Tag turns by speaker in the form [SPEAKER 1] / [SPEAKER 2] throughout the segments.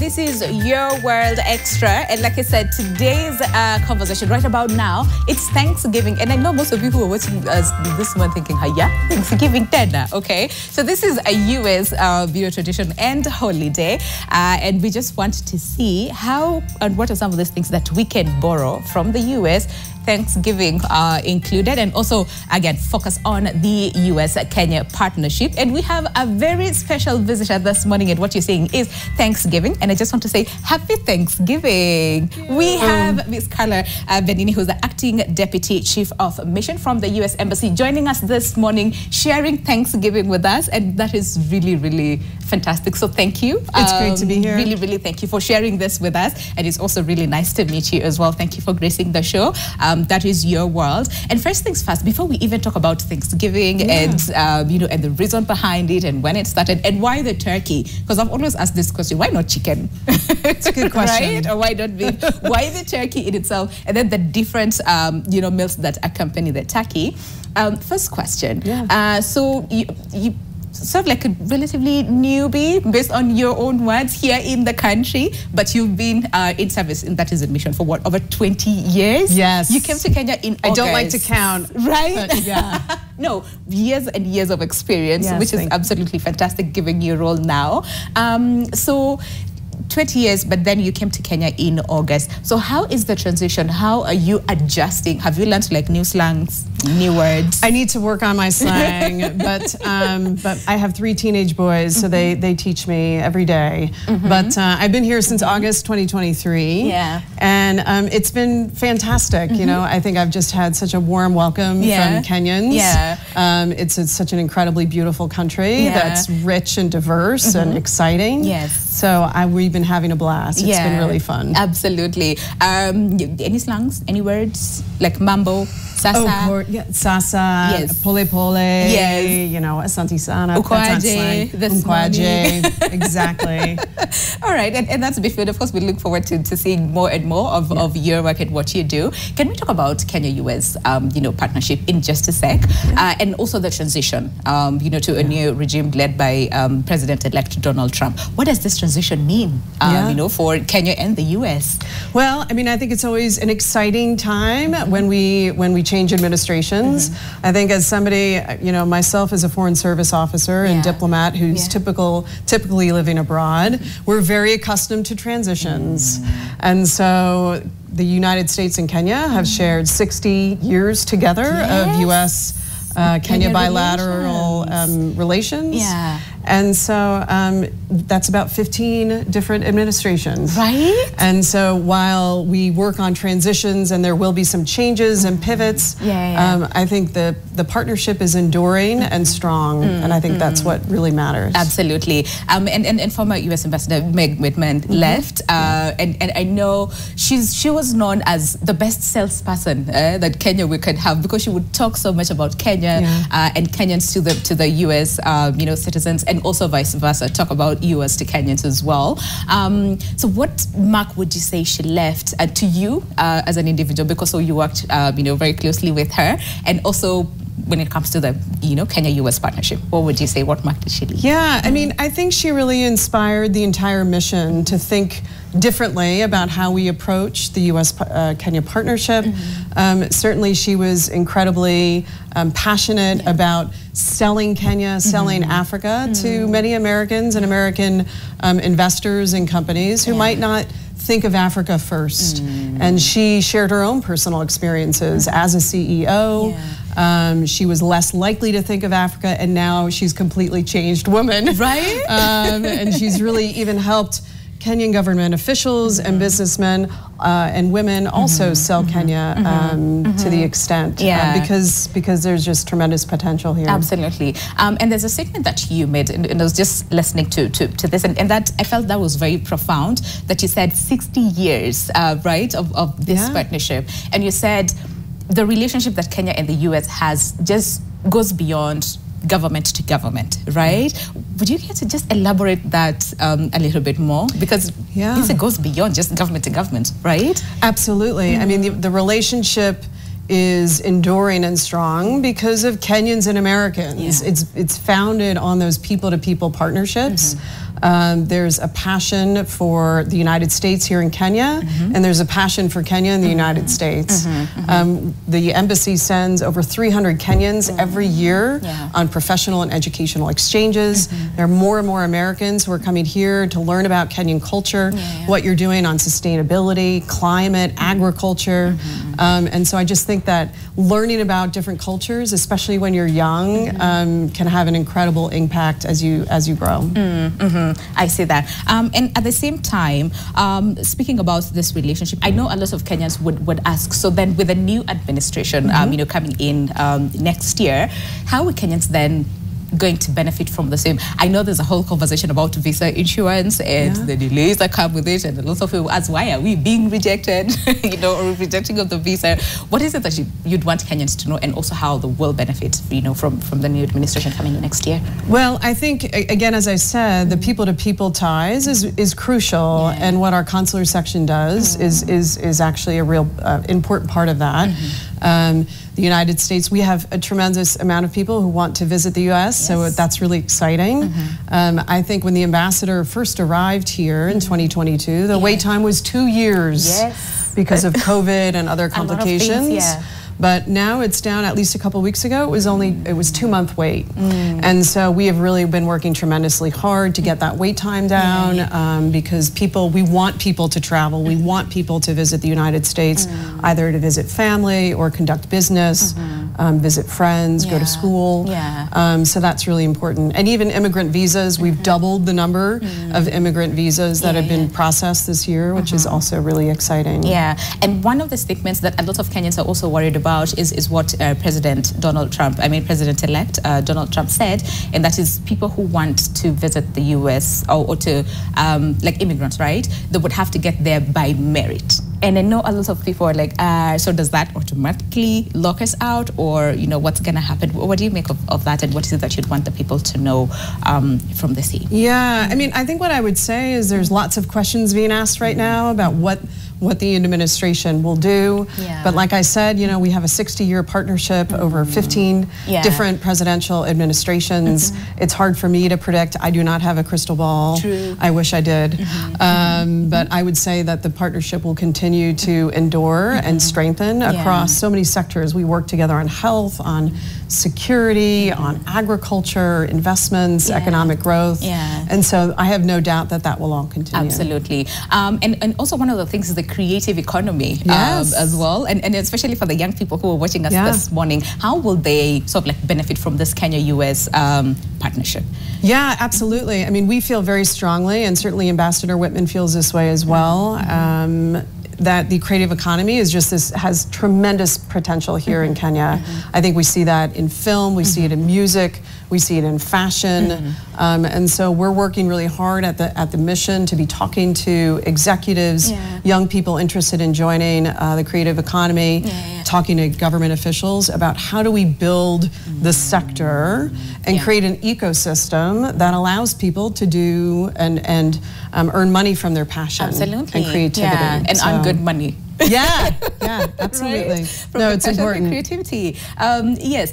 [SPEAKER 1] This is Your World Extra, and like I said, today's conversation right about now, it's Thanksgiving, and I know most of you who are watching us this month thinking, "Hiya, Thanksgiving dinner." Okay, so this is a U.S. tradition and holiday, and we just want to see how and what are some of those things that we can borrow from the U.S. Thanksgiving included, and also again focus on the US-Kenya partnership. And we have a very special visitor this morning, and what you're saying is Thanksgiving, and I just want to say happy Thanksgiving. We have Ms. Carla Benini, who's the acting deputy chief of mission from the US Embassy, joining us this morning, sharing Thanksgiving with us, and that is really, really fantastic. So thank you.
[SPEAKER 2] It's great to be here.
[SPEAKER 1] Really, really thank you for sharing this with us, and it's also really nice to meet you as well. Thank you for gracing the show. That is Your World. And first things first, before we even talk about Thanksgiving and and the reason behind it and when it started and why the turkey, because I've always asked this question: why not chicken?
[SPEAKER 2] It's a good question,
[SPEAKER 1] right? Or why not beef? Why the turkey in itself, and then the different meals that accompany the turkey. First question. So you sort of like a relatively newbie, based on your own words, here in the country, but you've been in service, and that is in mission for what, over 20 years?
[SPEAKER 2] Yes.
[SPEAKER 1] You came to Kenya in August.
[SPEAKER 2] I don't like to count.
[SPEAKER 1] Right?
[SPEAKER 2] But yeah.
[SPEAKER 1] No, years and years of experience,
[SPEAKER 2] Yes,
[SPEAKER 1] which is absolutely fantastic given your role now. So 20 years, but then you came to Kenya in August. So how is the transition? How are you adjusting? Have you learned like new slangs, new words?
[SPEAKER 2] I need to work on my slang, but I have 3 teenage boys, so they teach me every day. But I've been here since August 2023.
[SPEAKER 1] Yeah.
[SPEAKER 2] And it's been fantastic. You know, I think I've just had such a warm welcome from Kenyans.
[SPEAKER 1] Yeah.
[SPEAKER 2] It's such an incredibly beautiful country that's rich and diverse and exciting.
[SPEAKER 1] Yes.
[SPEAKER 2] So we've been having a blast. It's been really fun.
[SPEAKER 1] Absolutely. Any slangs? Any words? Like mambo, sasa?
[SPEAKER 2] Oh, sasa,
[SPEAKER 1] yes.
[SPEAKER 2] pole pole,
[SPEAKER 1] yes.
[SPEAKER 2] you know, asante sana,
[SPEAKER 1] ukwaje,
[SPEAKER 2] exactly.
[SPEAKER 1] All right, and that's before. Of course, we look forward to seeing more and more of your work and what you do. Can we talk about Kenya-US, partnership in just a sec, and also the transition, to a new regime led by President-elect Donald Trump? What does this transition mean, for Kenya and the US?
[SPEAKER 2] Well, I mean, I think it's always an exciting time when we change administrations. I think as somebody, myself as a foreign service officer and diplomat who's typically living abroad, we're very accustomed to transitions. And so the United States and Kenya have shared 60 years together of US-Kenya bilateral relations.
[SPEAKER 1] Yeah.
[SPEAKER 2] And so that's about 15 different administrations.
[SPEAKER 1] Right.
[SPEAKER 2] And so while we work on transitions and there will be some changes and pivots, I think the partnership is enduring and strong, and I think that's what really matters.
[SPEAKER 1] Absolutely. And former US Ambassador Meg Whitman left, and I know she was known as the best salesperson that Kenya we could have, because she would talk so much about Kenya and Kenyans to the US citizens, and also vice versa, talk about US to Kenyans as well. So what mark would you say she left to you as an individual, because you worked very closely with her, and also when it comes to the Kenya-US partnership, what would you say, what mark did she leave?
[SPEAKER 2] Yeah, I mean, I think she really inspired the entire mission to think differently about how we approach the US-Kenya partnership. Certainly she was incredibly passionate about selling Kenya, selling Africa to many Americans and American investors and companies who might not think of Africa first. And she shared her own personal experiences as a CEO. She was less likely to think of Africa, and now she's a completely changed woman. Right? And she's really even helped Kenyan government officials and businessmen and women also sell Kenya to the extent because there's just tremendous potential here.
[SPEAKER 1] Absolutely. And there's a statement that you made, and I was just listening to this, and that I felt that was very profound, that you said 60 years, right, of this partnership. And you said the relationship that Kenya and the US has just goes beyond government to government, right? Would you care to just elaborate that a little bit more? Because it goes beyond just government to government, right?
[SPEAKER 2] Absolutely. I mean, the relationship is enduring and strong because of Kenyans and Americans. It's founded on those people-to-people partnerships. There's a passion for the United States here in Kenya, and there's a passion for Kenya in the United States. The embassy sends over 300 Kenyans every year on professional and educational exchanges. There are more and more Americans who are coming here to learn about Kenyan culture, what you're doing on sustainability, climate, agriculture. And so I just think that learning about different cultures, especially when you're young, can have an incredible impact as you grow.
[SPEAKER 1] I see that. And at the same time, speaking about this relationship, I know a lot of Kenyans would ask, so then with the new administration coming in next year, how are Kenyans then going to benefit from the same? I know there's a whole conversation about visa insurance and the delays that come with it, and a lot of people ask, why are we being rejected, or rejecting of the visa? What is it that you'd want Kenyans to know, and also how they will benefit, from the new administration coming in next year?
[SPEAKER 2] Well, I think, again, as I said, the people-to-people ties is crucial, and what our consular section does is actually a real important part of that. The United States, we have a tremendous amount of people who want to visit the U.S., so that's really exciting. I think when the ambassador first arrived here in 2022, the wait time was 2 years because of COVID and other complications. But now it's down. At least a couple weeks ago, it was 2-month wait, and so we have really been working tremendously hard to get that wait time down, because we want people to travel. We want people to visit the United States, either to visit family or conduct business, visit friends, go to school. So that's really important. And even immigrant visas, we've doubled the number of immigrant visas that have been processed this year, which is also really exciting.
[SPEAKER 1] And one of the statements that a lot of Kenyans are also worried about is what President-elect Donald Trump said, and that is people who want to visit the U.S. or to, like immigrants, right? They would have to get there by merit. And I know a lot of people are like, so does that automatically lock us out, or what's going to happen? What do you make of that, and what is it that you'd want the people to know from the scene?
[SPEAKER 2] Yeah, I mean, I think what I would say is there's lots of questions being asked right now about what the administration will do. But like I said, we have a 60-year partnership over 15 different presidential administrations. It's hard for me to predict. I do not have a crystal ball. I wish I did. But I would say that the partnership will continue to endure and strengthen across so many sectors. We work together on health, on security, on agriculture, investments, economic growth. And so I have no doubt that that will all continue.
[SPEAKER 1] Absolutely. And also one of the things is the creative economy as well, and especially for the young people who are watching us this morning, how will they sort of like benefit from this Kenya-US partnership?
[SPEAKER 2] Yeah, absolutely. I mean, we feel very strongly, and certainly Ambassador Whitman feels this way as well, that the creative economy has tremendous potential here in Kenya. I think we see that in film, we see it in music, we see it in fashion, and so we're working really hard at the mission to be talking to executives, young people interested in joining the creative economy, talking to government officials about how do we build the sector and create an ecosystem that allows people to do and earn money from their passion and creativity.
[SPEAKER 1] And earn good money.
[SPEAKER 2] Yeah, absolutely.
[SPEAKER 1] Right? No, it's important. Creativity. Yes.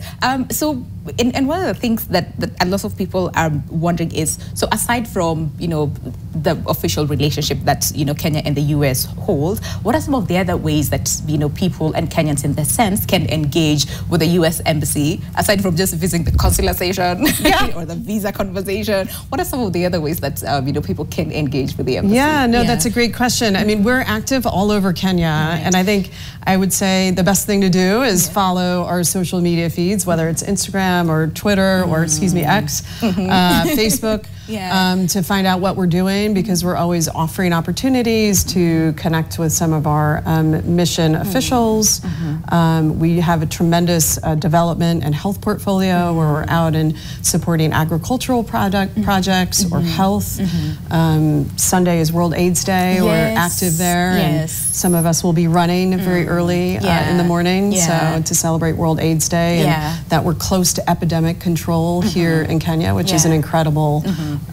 [SPEAKER 1] So, and one of the things that a lot of people are wondering is, so aside from the official relationship that Kenya and the US hold, what are some of the other ways that people and Kenyans in the sense can engage with the US embassy, aside from just visiting the consular station or the visa conversation? What are some of the other ways that people can engage with the embassy?
[SPEAKER 2] That's a great question. I mean, we're active all over Kenya. And I think I would say the best thing to do is follow our social media feeds, whether it's Instagram or Twitter or, X, Facebook, to find out what we're doing, because we're always offering opportunities to connect with some of our mission officials. We have a tremendous development and health portfolio where we're out and supporting agricultural projects or health. Sunday is World AIDS Day. We're active there. And some of us will be running very early in the morning to celebrate World AIDS Day, and that we're close to epidemic control here in Kenya, which is an incredible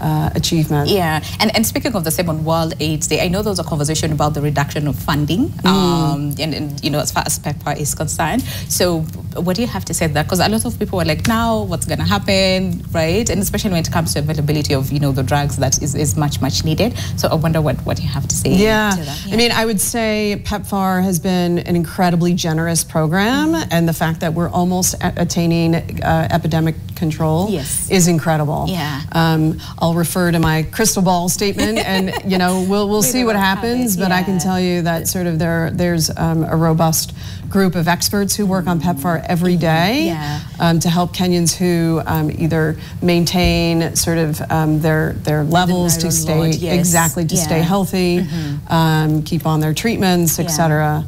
[SPEAKER 2] achievement.
[SPEAKER 1] Yeah, and speaking of the same on World AIDS Day, I know there was a conversation about the reduction of funding, and you know, as far as PEPFAR is concerned. So what do you have to say there? Because a lot of people were like, now what's going to happen, right? And especially when it comes to availability of, you know, the drugs that is much needed. So I wonder what you have to say to that.
[SPEAKER 2] I mean, I would say PEPFAR has been an incredibly generous program, and the fact that we're almost attaining epidemic control is incredible. I'll refer to my crystal ball statement, and you know, we'll see what happens. But I can tell you that sort of there's a robust group of experts who work on PEPFAR every day to help Kenyans who either maintain sort of their levels to stay stay healthy, keep on their treatments, etc.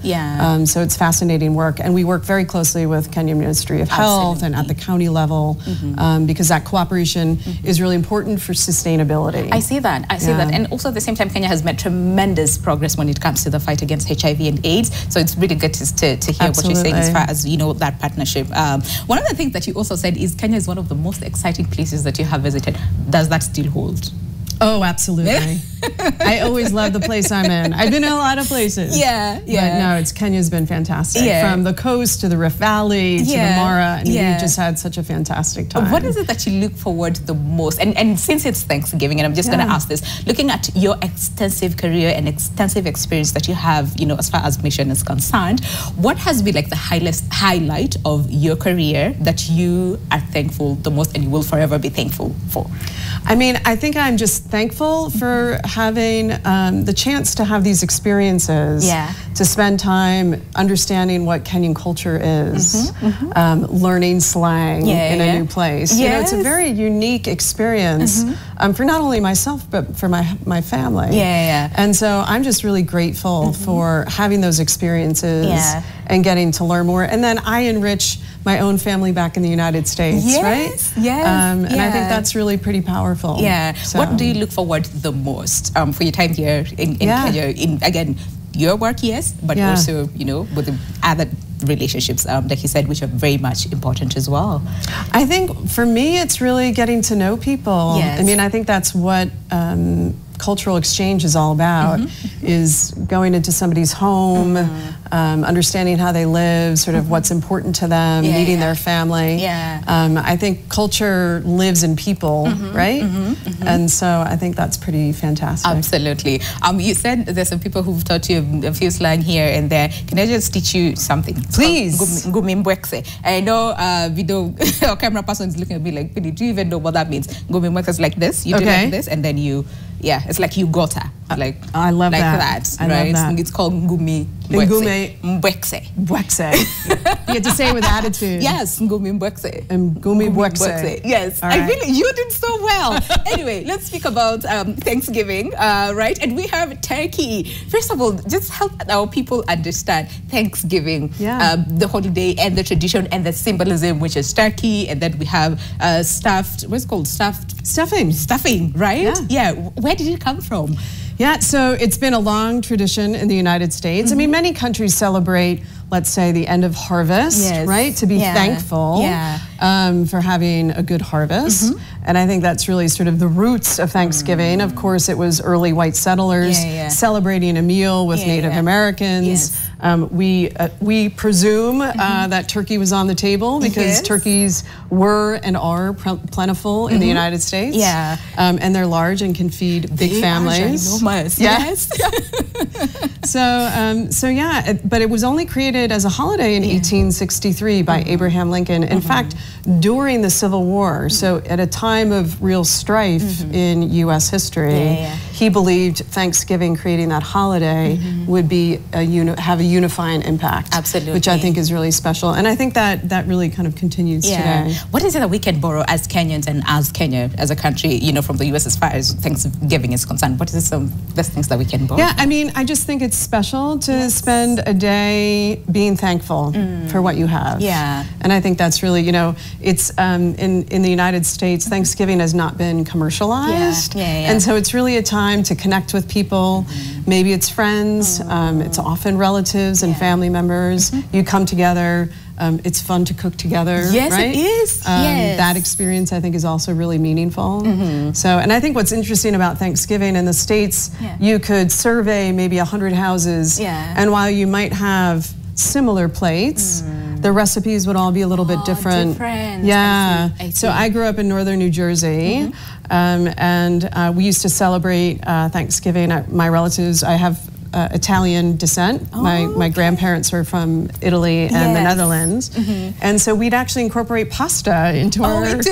[SPEAKER 2] So it's fascinating work, and we work very closely with Kenya Ministry of Health and at the county level because that cooperation is really important for sustainability.
[SPEAKER 1] I see that. I see that, and also at the same time, Kenya has made tremendous progress when it comes to the fight against HIV and AIDS. So it's really good to hear what you're saying as far as, you know, that partnership. One of the things that you also said is Kenya is one of the most exciting places that you have visited. Does that still hold?
[SPEAKER 2] Oh, absolutely. I always love the place I'm in. I've been in a lot of places. But no, Kenya's been fantastic. From the coast to the Rift Valley to the Mara, and we've just had such a fantastic time.
[SPEAKER 1] What is it that you look forward to the most? And since it's Thanksgiving, and I'm just going to ask this, looking at your extensive career and extensive experience that you have, you know, as far as mission is concerned, what has been like the highlight of your career that you are thankful the most and you will forever be thankful for?
[SPEAKER 2] I mean, I think I'm just thankful for having the chance to have these experiences, to spend time understanding what Kenyan culture is, learning slang in a new place. You know, it's a very unique experience for not only myself, but for my family. And so I'm just really grateful for having those experiences and getting to learn more. And then I enrich my own family back in the United States, right? And I think that's really pretty powerful. So.
[SPEAKER 1] What do you look forward to the most for your time here in Kenya? Again, your work, but also, you know, with the other relationships, like you said, which are very much important as well.
[SPEAKER 2] I think for me, it's really getting to know people. I mean, I think that's what cultural exchange is all about, is going into somebody's home, understanding how they live, sort of what's important to them, meeting their family. I think culture lives in people, right? And so I think that's pretty fantastic.
[SPEAKER 1] Absolutely. You said there's some people who've taught you a few slang here and there. Can I just teach you something?
[SPEAKER 2] Please.
[SPEAKER 1] Ngumi mbwekse. I know video our camera person is looking at me like, do you even know what that means? Ngumi mbwekse is like this. You do like this, and then you, it's like you got her. Like
[SPEAKER 2] I love
[SPEAKER 1] like
[SPEAKER 2] that.
[SPEAKER 1] I love that. It's called ngumi mbwekse.
[SPEAKER 2] Mbwekse. You have to say it with attitude.
[SPEAKER 1] Yes, ngumi mbwekse.
[SPEAKER 2] Ngumi mbwekse.
[SPEAKER 1] Yes, I feel you did so well. Anyway, let's speak about Thanksgiving, right? And we have turkey. First of all, just help our people understand Thanksgiving, the holiday and the tradition and the symbolism, which is turkey, and then we have stuffed. What's it called? Stuffing, right? Yeah. Where did it come from?
[SPEAKER 2] Yeah, so it's been a long tradition in the United States. I mean, many countries celebrate, let's say, the end of harvest, right? To be thankful for having a good harvest. And I think that's really sort of the roots of Thanksgiving. Of course, it was early white settlers celebrating a meal with Native Americans. We presume that turkey was on the table because turkeys were and are plentiful in the United States. And they're large and can feed big families. So yeah, but it was only created as a holiday in 1863 by Abraham Lincoln. In fact, during the Civil War, so at a time of real strife in U.S. history, he believed Thanksgiving, creating that holiday, would be have a unifying impact. Which I think is really special, and I think that really kind of continues today.
[SPEAKER 1] What is it that we can borrow as Kenyans and as Kenya as a country, you know, from the U.S. as far as Thanksgiving is concerned? What is some best things that we can borrow?
[SPEAKER 2] Yeah, I mean, I just think it's special to spend a day being thankful for what you have. And I think that's really, you know, it's in the United States, Thanksgiving has not been commercialized, and so it's really a time to connect with people. Maybe it's friends, it's often relatives and family members. You come together It's fun to cook together,
[SPEAKER 1] Yes,
[SPEAKER 2] right?
[SPEAKER 1] it is. Yes.
[SPEAKER 2] That experience, I think, is also really meaningful. So, and I think what's interesting about Thanksgiving in the States, you could survey maybe 100 houses, and while you might have similar plates, the recipes would all be a little bit different. Yeah.
[SPEAKER 1] I see.
[SPEAKER 2] So I grew up in northern New Jersey, and we used to celebrate Thanksgiving. My relatives, I have Italian descent. My grandparents are from Italy and the Netherlands, and so we'd actually incorporate pasta into our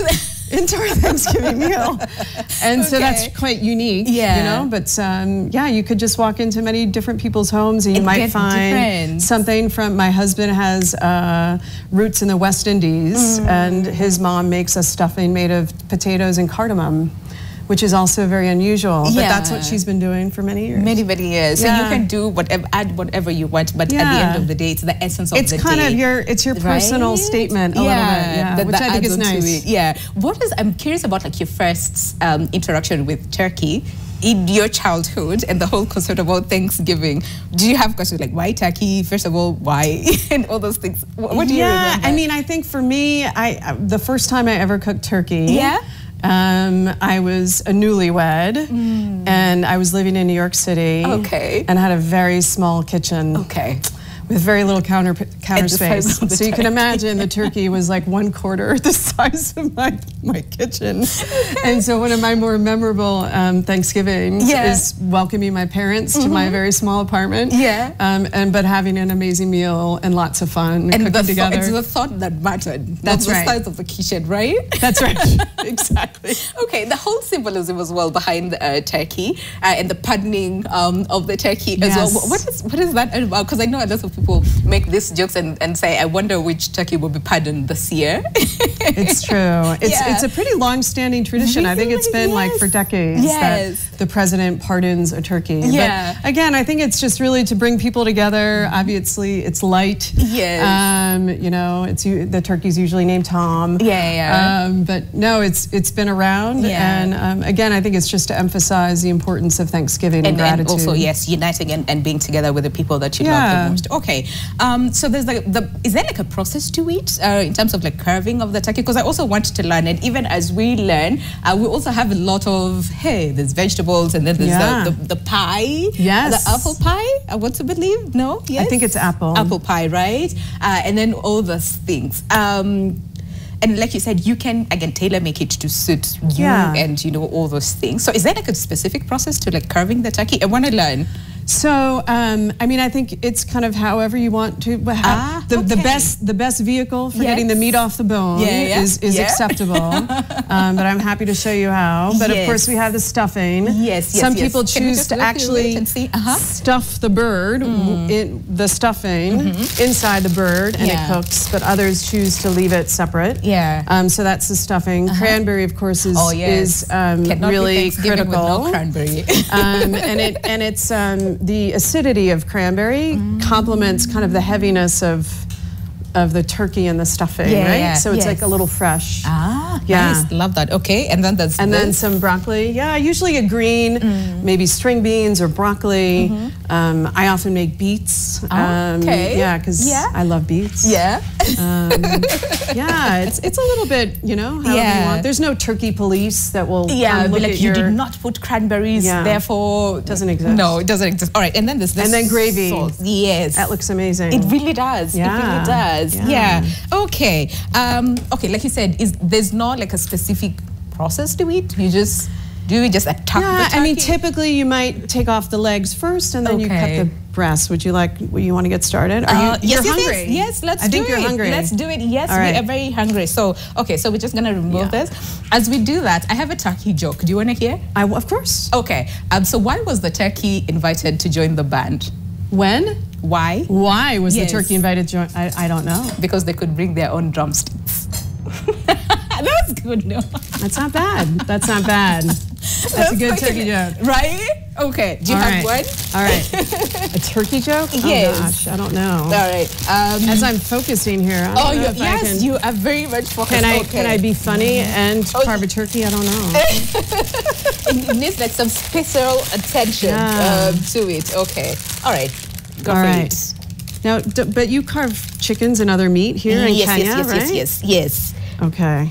[SPEAKER 2] Thanksgiving meal, and so that's quite unique, you know. But yeah, you could just walk into many different people's homes and you might find something from. My husband has roots in the West Indies, and his mom makes a stuffing made of potatoes and cardamom, which is also very unusual, but that's what she's been doing for many years.
[SPEAKER 1] Many years. So you can do whatever, add whatever you want, but at the end of the day, it's the essence of the day.
[SPEAKER 2] It's kind of your, personal statement a little bit, which I think is nice.
[SPEAKER 1] I'm curious about like your first interaction with turkey in your childhood and the whole concept about Thanksgiving. Do you have questions like, why turkey? First of all, why? And all those things. What do you remember?
[SPEAKER 2] I mean, I think for me, the first time I ever cooked turkey, I was a newlywed, and I was living in New York City, and had a very small kitchen, with very little counter space. So you can imagine the turkey was like 1/4 the size of my kitchen. And so one of my more memorable Thanksgivings is welcoming my parents to my very small apartment, but having an amazing meal and lots of fun and cooking together.
[SPEAKER 1] It's the thought that mattered. That's the size of the kitchen, right?
[SPEAKER 2] That's right. Exactly.
[SPEAKER 1] Okay, the whole symbolism as well behind turkey and the patterning of the turkey as well. What is that about? Because I know a lot of people make these jokes and say, I wonder which turkey will be pardoned this year.
[SPEAKER 2] It's true. It's a pretty long-standing tradition. I think it's been like for decades that the president pardons a turkey. But again, I think it's just really to bring people together. Obviously, it's light. You know, the turkey's usually named Tom. But no, it's been around. And again, I think it's just to emphasize the importance of Thanksgiving and gratitude.
[SPEAKER 1] And also, uniting and being together with the people that you love the most. Okay. So there's like is there like a process to it in terms of like carving of the turkey? Because I also want to learn, and even as we learn, we also have a lot of there's vegetables, and then there's the pie, the apple pie. I want to believe I think it's apple pie, right? And then all those things. And like you said, you can again tailor make it to suit you and all those things. So is there like a specific process to like carving the turkey? I want to learn.
[SPEAKER 2] So, I mean, I think it's kind of however you want to. The best vehicle for getting the meat off the bone is acceptable. But I'm happy to show you how. But of course, we have the stuffing. Some people choose to actually stuff the bird, the stuffing inside the bird, and it cooks. But others choose to leave it separate. So that's the stuffing. Cranberry, of course, is really critical.
[SPEAKER 1] With no cranberry.
[SPEAKER 2] And it's the acidity of cranberry complements kind of the heaviness of the turkey and the stuffing, right? So it's like a little fresh.
[SPEAKER 1] Nice. Love that. Okay, and then there's
[SPEAKER 2] then some broccoli. Usually a green, maybe string beans or broccoli. I often make beets. Because I love beets. It's a little bit, however you want. There's no turkey police that will look at
[SPEAKER 1] you did not put cranberries, therefore
[SPEAKER 2] it doesn't exist.
[SPEAKER 1] No, it doesn't exist. All right, and then there's this
[SPEAKER 2] gravy.
[SPEAKER 1] Sauce. Yes,
[SPEAKER 2] that looks amazing.
[SPEAKER 1] It really does. It really does. Okay. Okay. Like you said, there's not like a specific process to it. You just attack the turkey?
[SPEAKER 2] I mean, typically you might take off the legs first, and then you cut the breast. Would you want to get started? You're hungry?
[SPEAKER 1] Yes, let's do it.
[SPEAKER 2] I think you're hungry.
[SPEAKER 1] Let's do it. Yes, we are very hungry. So, okay, so we're just gonna remove this. As we do that, I have a turkey joke. Do you want to hear?
[SPEAKER 2] Of course.
[SPEAKER 1] Okay. So why was the turkey invited to join the band?
[SPEAKER 2] When?
[SPEAKER 1] Why?
[SPEAKER 2] Why was the turkey invited to join? I don't know.
[SPEAKER 1] Because they could bring their own drumsticks. That's good, no?
[SPEAKER 2] That's not bad. That's not bad. That's a good turkey joke.
[SPEAKER 1] Right? Okay. Do you have one?
[SPEAKER 2] All right. A turkey joke?
[SPEAKER 1] Yes.
[SPEAKER 2] Oh, gosh. I don't know.
[SPEAKER 1] All right.
[SPEAKER 2] As I'm focusing here,
[SPEAKER 1] yes, you are very much focused.
[SPEAKER 2] Can I be funny and carve a turkey? I don't know.
[SPEAKER 1] It needs like some special attention to it. Okay. All right. Go for it.
[SPEAKER 2] Now, but you carve chickens and other meat here in Kenya, right?
[SPEAKER 1] Yes.
[SPEAKER 2] Okay.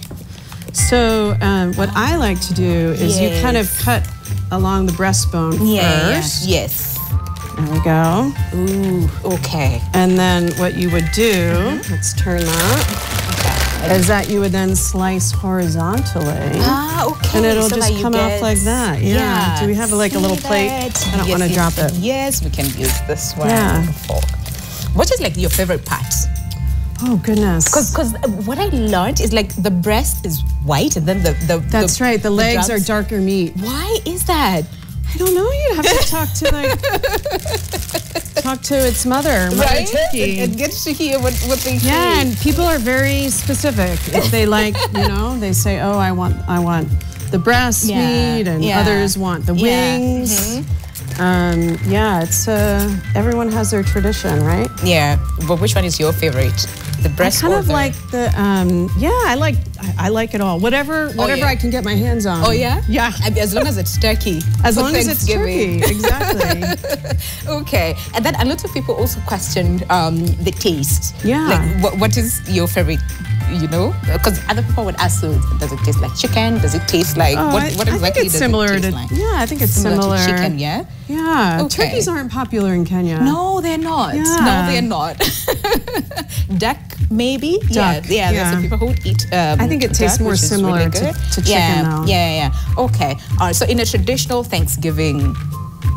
[SPEAKER 2] So what I like to do is you kind of cut along the breastbone first.
[SPEAKER 1] Yes.
[SPEAKER 2] There we go.
[SPEAKER 1] Ooh, okay.
[SPEAKER 2] And then what you would do, let's turn that, is that you would then slice horizontally.
[SPEAKER 1] Ah, okay.
[SPEAKER 2] And it'll just come off like that. Yeah. Do we have like a little plate? I don't want to drop it.
[SPEAKER 1] Yes, we can use this one.
[SPEAKER 2] Yeah.
[SPEAKER 1] What is like your favorite part?
[SPEAKER 2] Oh, goodness.
[SPEAKER 1] Because what I learned is like the breast is white and then
[SPEAKER 2] That's right. The legs are darker meat.
[SPEAKER 1] Why is that?
[SPEAKER 2] I don't know. You'd have to talk to talk to its mother turkey.
[SPEAKER 1] It gets to hear what they say.
[SPEAKER 2] Yeah, and people are very specific. If they like, they say, "Oh, I want the breast meat," and others want the wings. It's everyone has their tradition, right?
[SPEAKER 1] Yeah, but which one is your favorite? The breast?
[SPEAKER 2] I kind of like the I like it all. Whatever I can get my hands on.
[SPEAKER 1] Oh yeah?
[SPEAKER 2] Yeah.
[SPEAKER 1] As long as it's turkey.
[SPEAKER 2] As long as it's turkey, exactly.
[SPEAKER 1] Okay. And then a lot of people also question the taste.
[SPEAKER 2] Yeah.
[SPEAKER 1] Like what is your favorite? Because other people would ask, so does it taste like chicken? Does it taste like what exactly
[SPEAKER 2] I think it's
[SPEAKER 1] does
[SPEAKER 2] similar
[SPEAKER 1] it taste
[SPEAKER 2] to
[SPEAKER 1] like?
[SPEAKER 2] Yeah, I think it's similar
[SPEAKER 1] to chicken, yeah?
[SPEAKER 2] Yeah.
[SPEAKER 1] Okay.
[SPEAKER 2] Turkeys aren't popular in Kenya.
[SPEAKER 1] No, they're not.
[SPEAKER 2] Yeah.
[SPEAKER 1] No, they're not. Duck, maybe?
[SPEAKER 2] Duck,
[SPEAKER 1] yeah. There's some people who would eat
[SPEAKER 2] I think it tastes more similar
[SPEAKER 1] really
[SPEAKER 2] to chicken, though.
[SPEAKER 1] Yeah. Okay. All right. So in a traditional Thanksgiving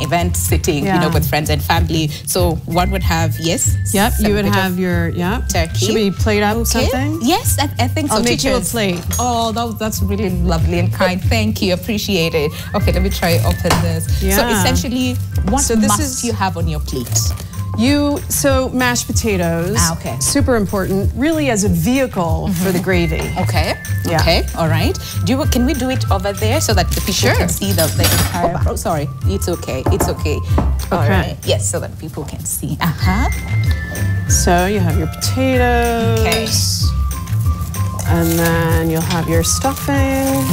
[SPEAKER 1] event setting, with friends and family, so one would have,
[SPEAKER 2] Yep, you would have your,
[SPEAKER 1] turkey.
[SPEAKER 2] Should we plate up something?
[SPEAKER 1] Yes, I think so.
[SPEAKER 2] I'll make you a plate.
[SPEAKER 1] Oh, that's really lovely and kind. Thank you. Appreciate it. Okay, let me try open this.
[SPEAKER 2] Yeah.
[SPEAKER 1] So essentially, what must you have on your plate?
[SPEAKER 2] So mashed potatoes.
[SPEAKER 1] Okay.
[SPEAKER 2] Super important, really as a vehicle for the gravy.
[SPEAKER 1] Okay.
[SPEAKER 2] Yeah.
[SPEAKER 1] Okay. All right. Can we do it over there so that the people can see the entire? Oh, sorry. It's okay. All right. Yes, so that people can see.
[SPEAKER 2] So you have your potatoes.
[SPEAKER 1] Okay.
[SPEAKER 2] And then you'll have your stuffing.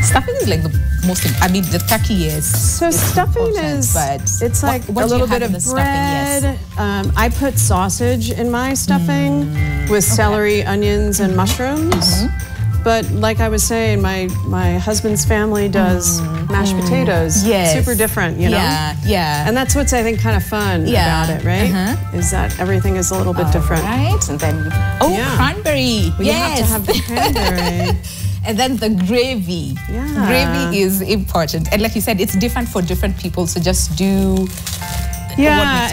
[SPEAKER 1] Stuffing is like the most. The turkey is.
[SPEAKER 2] So stuffing is. It's like a little bit of bread. I put sausage in my stuffing with celery, onions, and mushrooms. But like I was saying, my husband's family does mashed potatoes.
[SPEAKER 1] Yes.
[SPEAKER 2] Super different,
[SPEAKER 1] Yeah.
[SPEAKER 2] And that's what's I think kind of fun about it, right? Is that everything is a little bit different.
[SPEAKER 1] Right. And then cranberry.
[SPEAKER 2] Well, you have to have the cranberry.
[SPEAKER 1] And then the gravy.
[SPEAKER 2] Yeah.
[SPEAKER 1] Gravy is important. And like you said, it's different for different people. So just do...
[SPEAKER 2] Yeah,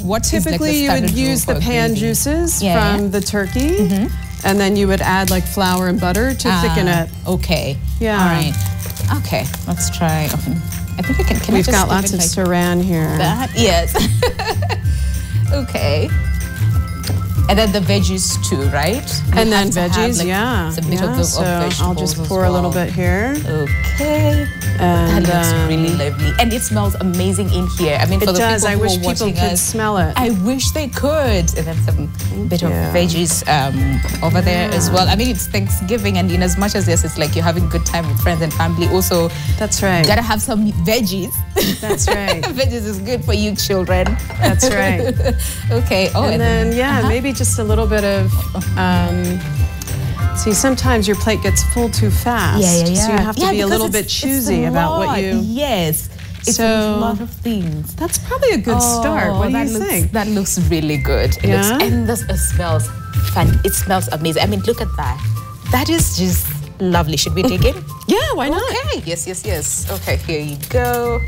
[SPEAKER 1] what
[SPEAKER 2] typically you would use the pan juices from the turkey. And then you would add like flour and butter to thicken it.
[SPEAKER 1] Okay.
[SPEAKER 2] Yeah.
[SPEAKER 1] All right. Okay, let's try. I think I can.
[SPEAKER 2] We've got lots of saran here.
[SPEAKER 1] That? Yes. Okay. And then the veggies too, right?
[SPEAKER 2] And then veggies,
[SPEAKER 1] a bit of the
[SPEAKER 2] so
[SPEAKER 1] vegetables
[SPEAKER 2] I'll just pour a little bit here.
[SPEAKER 1] Okay.
[SPEAKER 2] And
[SPEAKER 1] that looks really lovely. And it smells amazing in here.
[SPEAKER 2] It does. I wish people could smell it.
[SPEAKER 1] I wish they could. And then some bit of veggies over there as well. It's Thanksgiving, and in as much as it's like you're having a good time with friends and family, also
[SPEAKER 2] that's right.
[SPEAKER 1] Gotta have some veggies.
[SPEAKER 2] That's right.
[SPEAKER 1] Veggies is good for you children.
[SPEAKER 2] That's right.
[SPEAKER 1] Okay. Oh,
[SPEAKER 2] and then maybe just a little bit of. See, sometimes your plate gets full too fast.
[SPEAKER 1] Yeah.
[SPEAKER 2] So you have to be a little bit choosy about what you...
[SPEAKER 1] Yes. It's a lot of things.
[SPEAKER 2] That's probably a good start. What do you think?
[SPEAKER 1] That looks really good. It smells fun. It smells amazing. Look at that. That is just lovely. Should we dig in?
[SPEAKER 2] Yeah, why not?
[SPEAKER 1] Okay. Yes. Okay, here you go.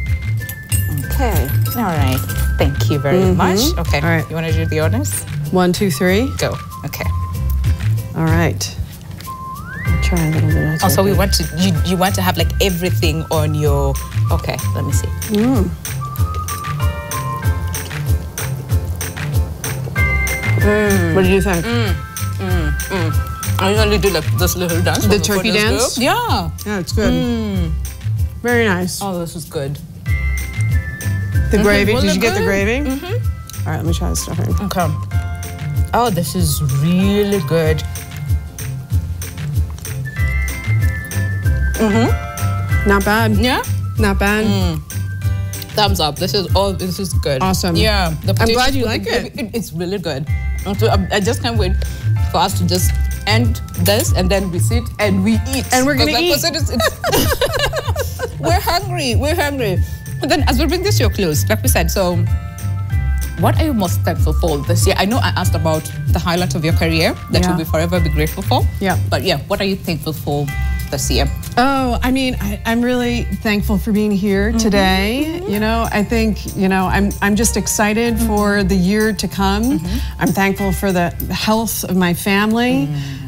[SPEAKER 1] Okay. All right. Thank you very much. Okay.
[SPEAKER 2] All right.
[SPEAKER 1] You want to do the honors?
[SPEAKER 2] 1, 2, 3.
[SPEAKER 1] Go. Okay.
[SPEAKER 2] All right. I'll try a little bit.
[SPEAKER 1] Also, we want to. You want to have like everything on your. Okay. Let me see.
[SPEAKER 2] What do you think?
[SPEAKER 1] I usually do like this little dance.
[SPEAKER 2] The turkey dance?
[SPEAKER 1] Yeah.
[SPEAKER 2] Yeah, it's good. Very nice.
[SPEAKER 1] Oh, this is good.
[SPEAKER 2] The gravy. Did you get the gravy? All right, let me try the stuffing.
[SPEAKER 1] Okay. Oh, this is really good.
[SPEAKER 2] Not bad.
[SPEAKER 1] Yeah?
[SPEAKER 2] Not bad.
[SPEAKER 1] Thumbs up. This is good.
[SPEAKER 2] Awesome.
[SPEAKER 1] Yeah.
[SPEAKER 2] I'm glad you like it.
[SPEAKER 1] It's really good. And so I just can't wait for us to just end this and then we sit and we eat.
[SPEAKER 2] And we're gonna eat.
[SPEAKER 1] We're hungry. We're hungry. And then as we bring this to a close, like we said, so what are you most thankful for this year? I know I asked about the highlight of your career that you'll be forever be grateful for.
[SPEAKER 2] Yeah.
[SPEAKER 1] But yeah, what are you thankful for this year?
[SPEAKER 2] Oh, I mean, I'm really thankful for being here today. You know, I think, you know, I'm just excited for the year to come. I'm thankful for the health of my family.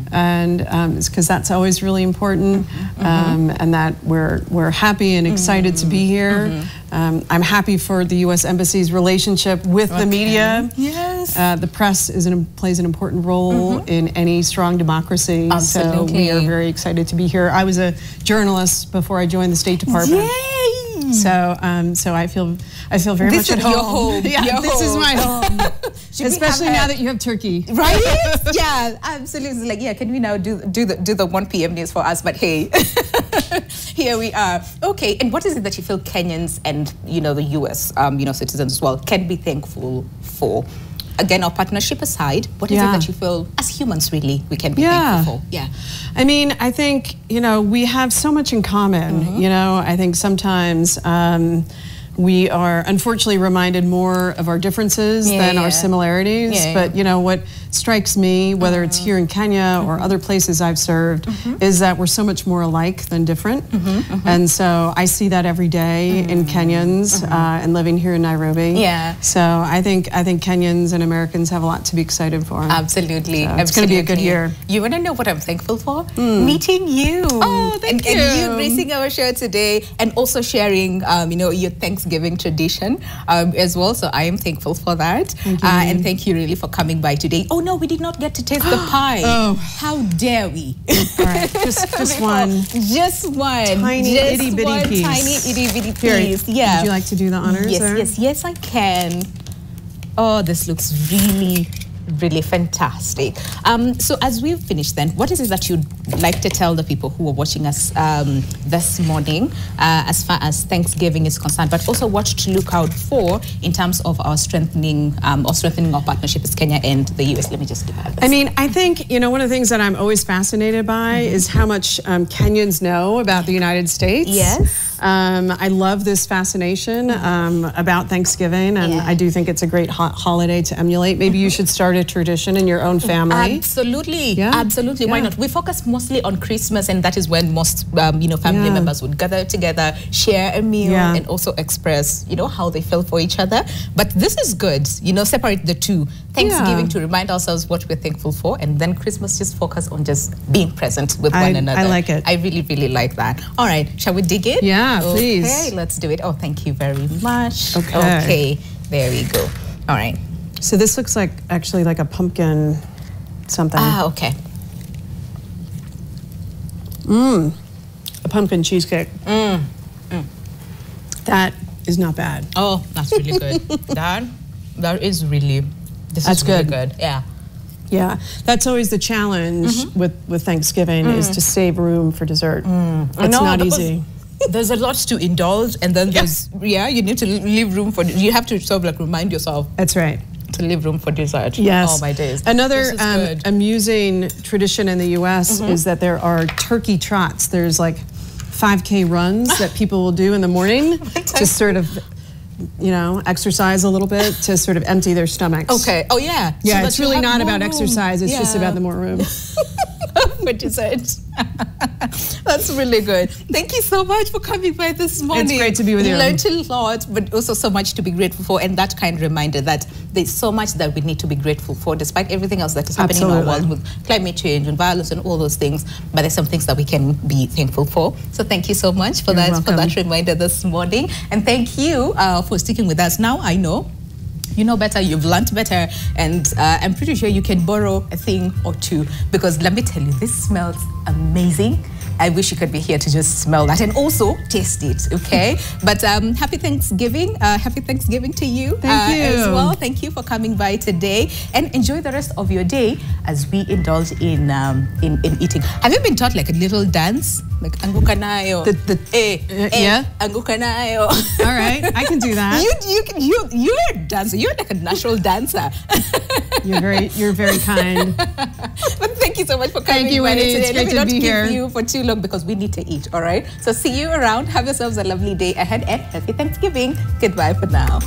[SPEAKER 2] And it's because that's always really important, and that we're happy and excited to be here. I'm happy for the U.S. Embassy's relationship with the media.
[SPEAKER 1] Yes.
[SPEAKER 2] The press plays an important role in any strong democracy.
[SPEAKER 1] Absolutely.
[SPEAKER 2] So we are very excited to be here. I was a journalist before I joined the State Department.
[SPEAKER 1] Yay!
[SPEAKER 2] So I feel very much at home.
[SPEAKER 1] Your home.
[SPEAKER 2] Yeah, this is my home. Especially now that you have turkey.
[SPEAKER 1] Right? Yeah, absolutely. Like, yeah, can we now do the 1 p.m. news for us? But hey, here we are. Okay, and what is it that you feel Kenyans and, you know, the U.S. Citizens as well can be thankful for? Again, our partnership aside, what is it that you feel, as humans really, we can be thankful for? Yeah.
[SPEAKER 2] I mean, I think, you know, we have so much in common. You know, I think sometimes we are unfortunately reminded more of our differences than our similarities. But, you know, what strikes me, whether it's here in Kenya or other places I've served, is that we're so much more alike than different. And so I see that every day in Kenyans and living here in Nairobi.
[SPEAKER 1] Yeah.
[SPEAKER 2] So I think Kenyans and Americans have a lot to be excited for.
[SPEAKER 1] Absolutely.
[SPEAKER 2] So it's going to be a good year.
[SPEAKER 1] You want to know what I'm thankful for? Meeting you.
[SPEAKER 2] Oh, thank you.
[SPEAKER 1] And you gracing our show today and also sharing, you know, your Thanksgiving tradition as well. So I am thankful for that.
[SPEAKER 2] Thank you.
[SPEAKER 1] And thank you really for coming by today. Oh no, we did not get to taste the pie.
[SPEAKER 2] Oh.
[SPEAKER 1] How dare we?
[SPEAKER 2] All right, just one.
[SPEAKER 1] Just one.
[SPEAKER 2] Tiny itty bitty piece.
[SPEAKER 1] Tiny itty bitty piece. Yeah.
[SPEAKER 2] Would you like to do the honors?
[SPEAKER 1] Yes, I can. Oh, this looks really fantastic. So as we've finished then, what is it that you'd like to tell the people who are watching us this morning as far as Thanksgiving is concerned, but also what to look out for in terms of our strengthening our partnership with Kenya and the US? Let me just give that.
[SPEAKER 2] I mean, I think, you know, one of the things that I'm always fascinated by is how much Kenyans know about the United States.
[SPEAKER 1] Yes.
[SPEAKER 2] I love this fascination about Thanksgiving, and I do think it's a great holiday to emulate. Maybe you should start a tradition in your own family.
[SPEAKER 1] Absolutely, absolutely. Why not? We focus mostly on Christmas, and that is when most family members would gather together, share a meal, and also express, you know, how they feel for each other. But this is good, you know, separate the two. Thanksgiving to remind ourselves what we're thankful for, and then Christmas just focus on just being present with one another.
[SPEAKER 2] I like it.
[SPEAKER 1] I really like that. All right, shall we dig in?
[SPEAKER 2] Yeah, please.
[SPEAKER 1] Okay, let's do it. Oh, thank you very much. Okay, there we go. All right.
[SPEAKER 2] So this looks like actually like a pumpkin something.
[SPEAKER 1] Ah, okay.
[SPEAKER 2] A pumpkin cheesecake. That is not bad.
[SPEAKER 1] Oh, that's really good. That is really. This is really good. Yeah.
[SPEAKER 2] Yeah, that's always the challenge with Thanksgiving is to save room for dessert. It's not easy.
[SPEAKER 1] There's a lot to indulge, and then there's you need to leave room for. You have to sort of like remind yourself.
[SPEAKER 2] That's right.
[SPEAKER 1] To leave room for dessert.
[SPEAKER 2] Yes.
[SPEAKER 1] Oh my days.
[SPEAKER 2] Another amusing tradition in the U.S. is that there are turkey trots. There's like 5K runs that people will do in the morning to sort of, you know, exercise a little bit to sort of empty their stomachs.
[SPEAKER 1] Okay. Oh yeah.
[SPEAKER 2] Yeah, so it's really not about exercise. It's just about the more room.
[SPEAKER 1] What you said. That's really good. Thank you so much for coming by this morning.
[SPEAKER 2] It's great to be with you.
[SPEAKER 1] We learned a lot, but also so much to be grateful for, and that kind of reminder that there's so much that we need to be grateful for, despite everything else that is happening in our world with climate change and violence and all those things. But there's some things that we can be thankful for. So thank you so much for that reminder this morning, and thank you for sticking with us. Now I know. You know better, you've learned better, and I'm pretty sure you can borrow a thing or two, because let me tell you, this smells amazing. I wish you could be here to just smell that and also taste it, okay? But happy Thanksgiving. Happy Thanksgiving to you,
[SPEAKER 2] Thank you
[SPEAKER 1] as well. Thank you for coming by today, and enjoy the rest of your day as we indulge in eating. Have you been taught like a little dance? Like anguka nayo.
[SPEAKER 2] Yeah.
[SPEAKER 1] Anguka nayo.
[SPEAKER 2] All right, I can do that.
[SPEAKER 1] You're a dancer. You're like a natural dancer.
[SPEAKER 2] You're very kind.
[SPEAKER 1] But thank you so much for coming.
[SPEAKER 2] Thank you,
[SPEAKER 1] by
[SPEAKER 2] Winnie.
[SPEAKER 1] today.
[SPEAKER 2] It's great to be here.
[SPEAKER 1] Let me not keep you for too long because we need to eat. All right. So see you around. Have yourselves a lovely day ahead and happy Thanksgiving. Goodbye for now.